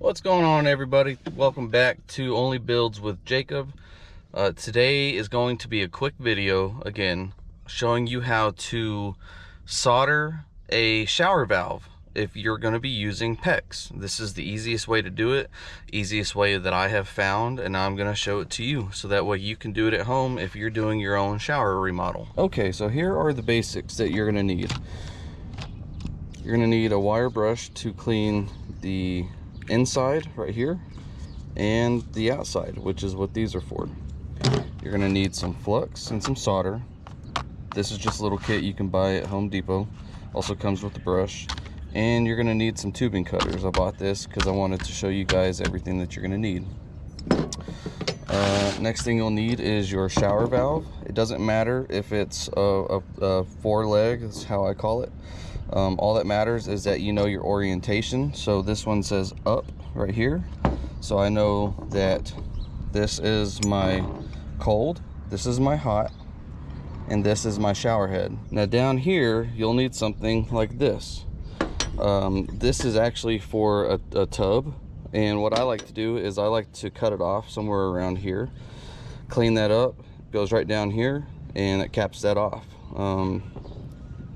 What's going on, everybody? Welcome back to Only Builds with Jacob. Today is going to be a quick video, again, showing you how to solder a shower valve if you're going to be using PEX. This is the easiest way to do it, easiest way that I have found, and I'm going to show it to you so that way you can do it at home if you're doing your own shower remodel. Okay, so here are the basics that you're going to need. You're going to need a wire brush to clean the inside right here and the outside, which is what these are for. You're going to need some flux and some solder. This is just a little kit you can buy at Home Depot. Also comes with the brush. And you're going to need some tubing cutters. I bought this because I wanted to show you guys everything that you're going to need. Next thing you'll need is your shower valve. It doesn't matter if it's a four leg, that's how I call it. All that matters is that you know your orientation. So this one says up right here, so I know that this is my cold, this is my hot, and this is my shower head. Now down here you'll need something like this. This is actually for a tub, and what I like to do is I like to cut it off somewhere around here, clean that up, goes right down here, and it caps that off.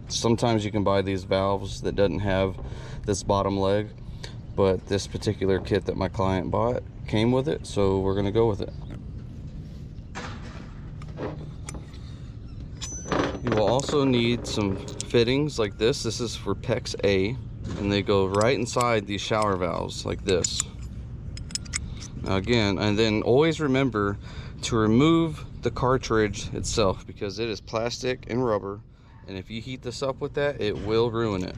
Sometimes you can buy these valves that doesn't have this bottom leg, but this particular kit that my client bought came with it, so we're gonna go with it. You will also need some fittings like this. This is for PEX A, and they go right inside these shower valves like this. Now again, and then always remember to remove the cartridge itself, because it is plastic and rubber, and if you heat this up with that, it will ruin it.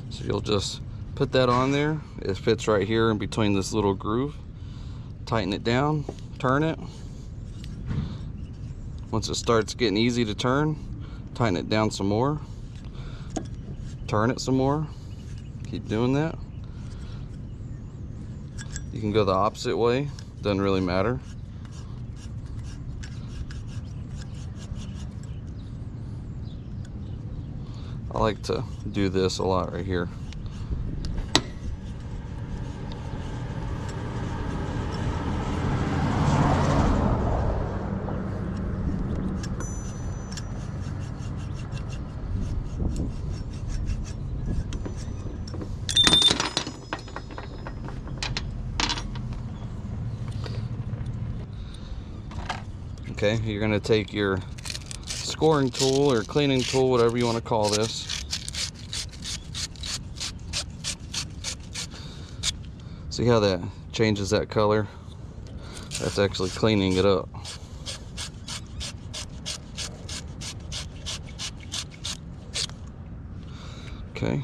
So you'll just put that on there. It fits right here in between this little groove. Tighten it down, turn it. Once it starts getting easy to turn, tighten it down some more, turn it some more, keep doing that. You can go the opposite way, doesn't really matter. I like to do this a lot right here. Okay, you're going to take your scoring tool or cleaning tool, whatever you want to call this. See how that changes that color? That's actually cleaning it up. Okay,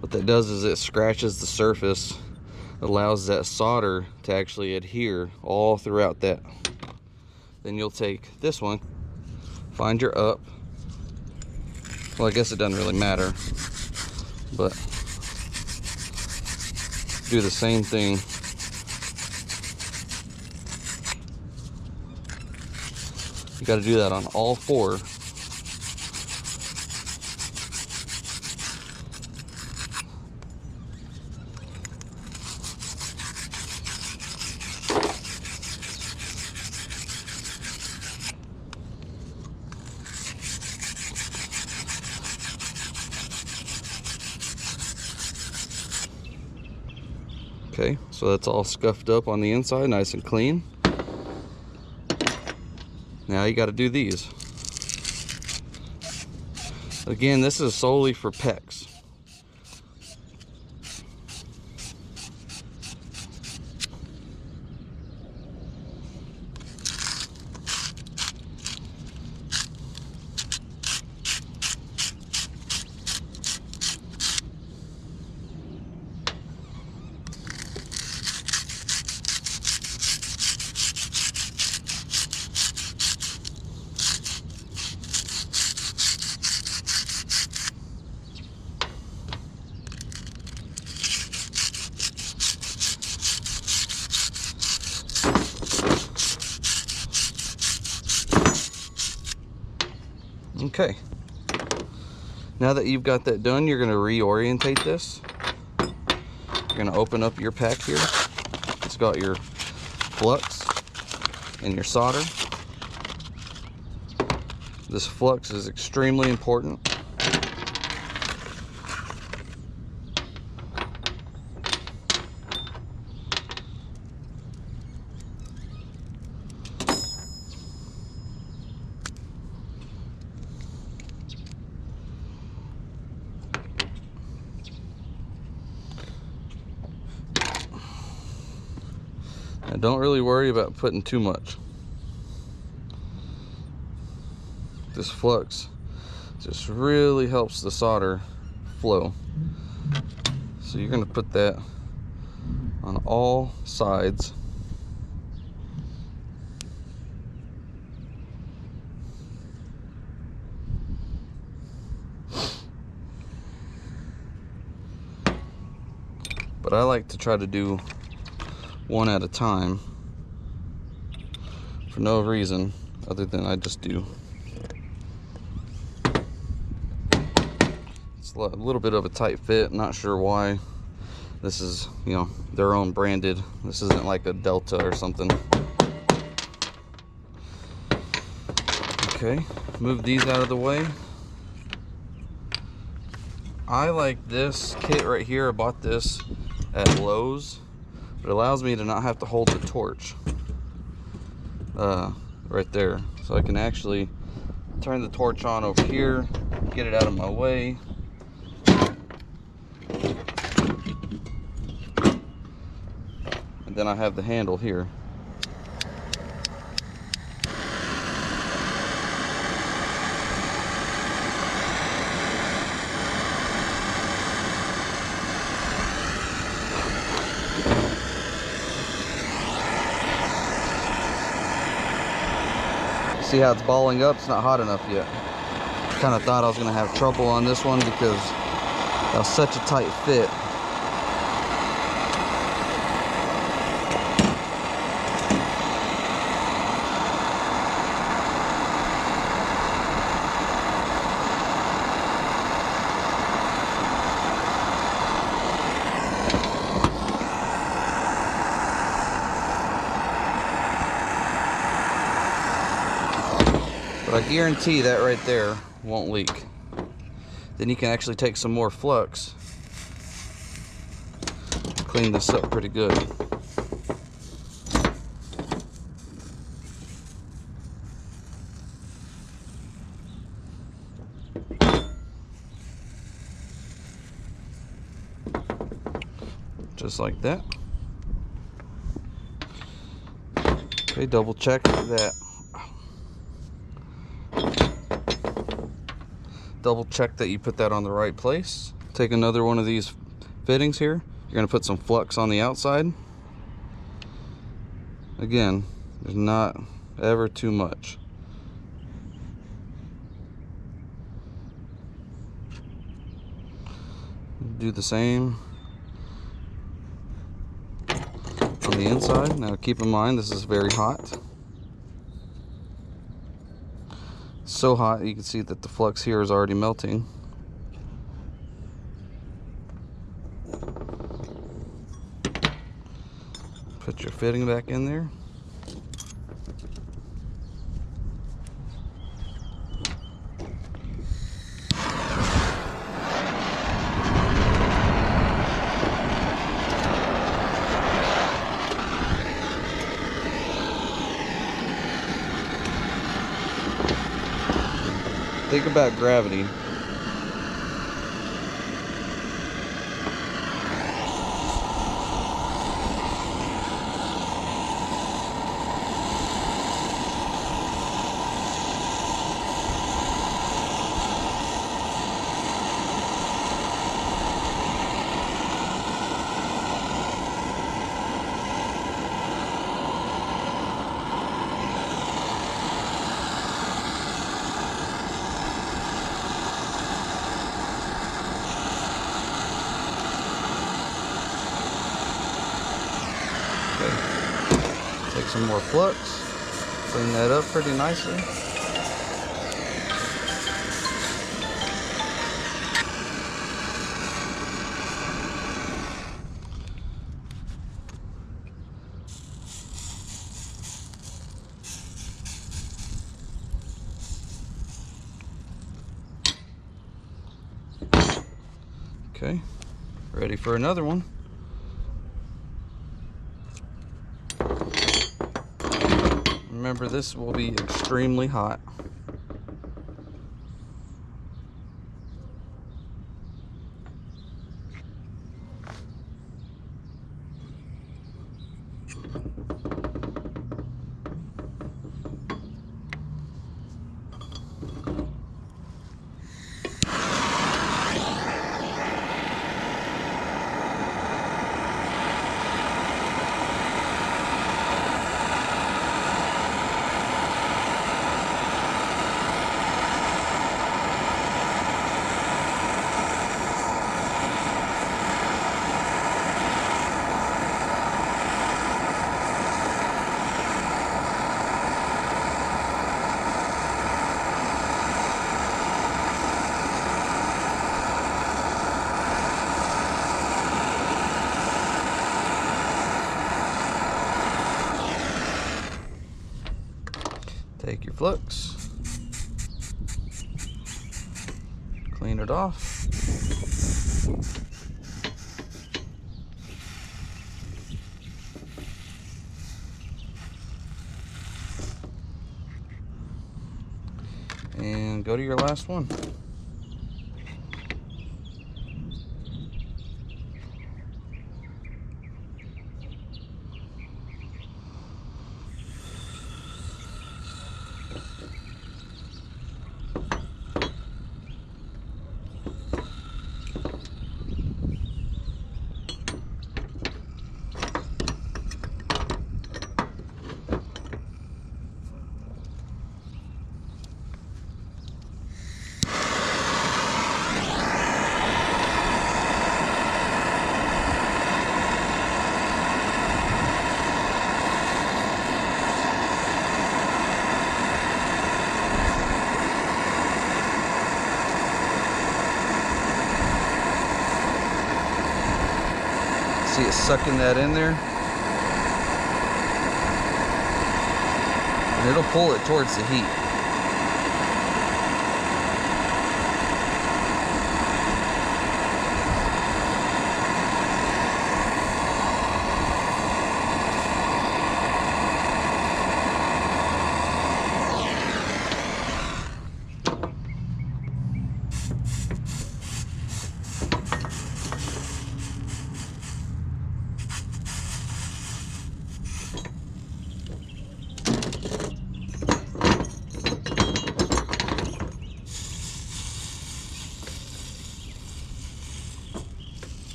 what that does is it scratches the surface, allows that solder to actually adhere all throughout that. Then you'll take this one, find your up. Well, I guess it doesn't really matter, but do the same thing. You got to do that on all four. Okay, so that's all scuffed up on the inside, nice and clean. Now you got to do these. Again, this is solely for PEX. Okay. Now that you've got that done, you're going to reorientate this. You're going to open up your pack here. It's got your flux and your solder. This flux is extremely important. Now don't really worry about putting too much. This flux just really helps the solder flow. So you're going to put that on all sides. But I like to try to do one at a time for no reason other than I just do. It's a little bit of a tight fit. I'm not sure why. This is, you know, their own branded. This isn't like a Delta or something. Okay, move these out of the way. I like this kit right here. I bought this at Lowe's. It allows me to not have to hold the torch right there. So I can actually turn the torch on over here, get it out of my way. And then I have the handle here. See how it's balling up? It's not hot enough yet. Kind of thought I was going to have trouble on this one because that was such a tight fit. But I guarantee that right there won't leak. Then you can actually take some more flux, clean this up pretty good. Just like that. Okay, double check that. Double check that you put that on the right place. Take another one of these fittings here. You're going to put some flux on the outside. Again, there's not ever too much. Do the same on the inside. Now keep in mind this is very hot. So hot you can see that the flux here is already melting. Put your fitting back in there. Think about gravity. Take some more flux, clean that up pretty nicely. Okay, ready for another one. Remember, this will be extremely hot. Take your flux, clean it off. And go to your last one. See it sucking that in there, and it'll pull it towards the heat.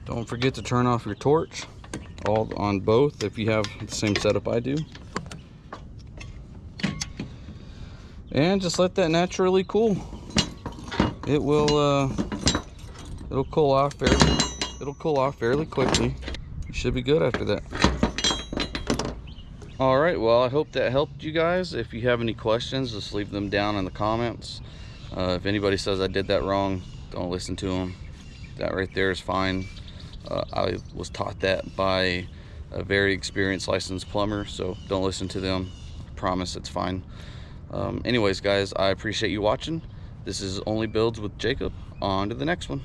Don't forget to turn off your torch, all on both if you have the same setup I do. And just let that naturally cool. It will it'll cool off fairly quickly. You should be good after that. All right, well, I hope that helped you guys. If you have any questions, just leave them down in the comments. If anybody says I did that wrong, don't listen to them. That right there is fine. I was taught that by a very experienced licensed plumber, so don't listen to them. I promise it's fine. Anyways, guys, I appreciate you watching. This is Only Builds with Jacob. On to the next one.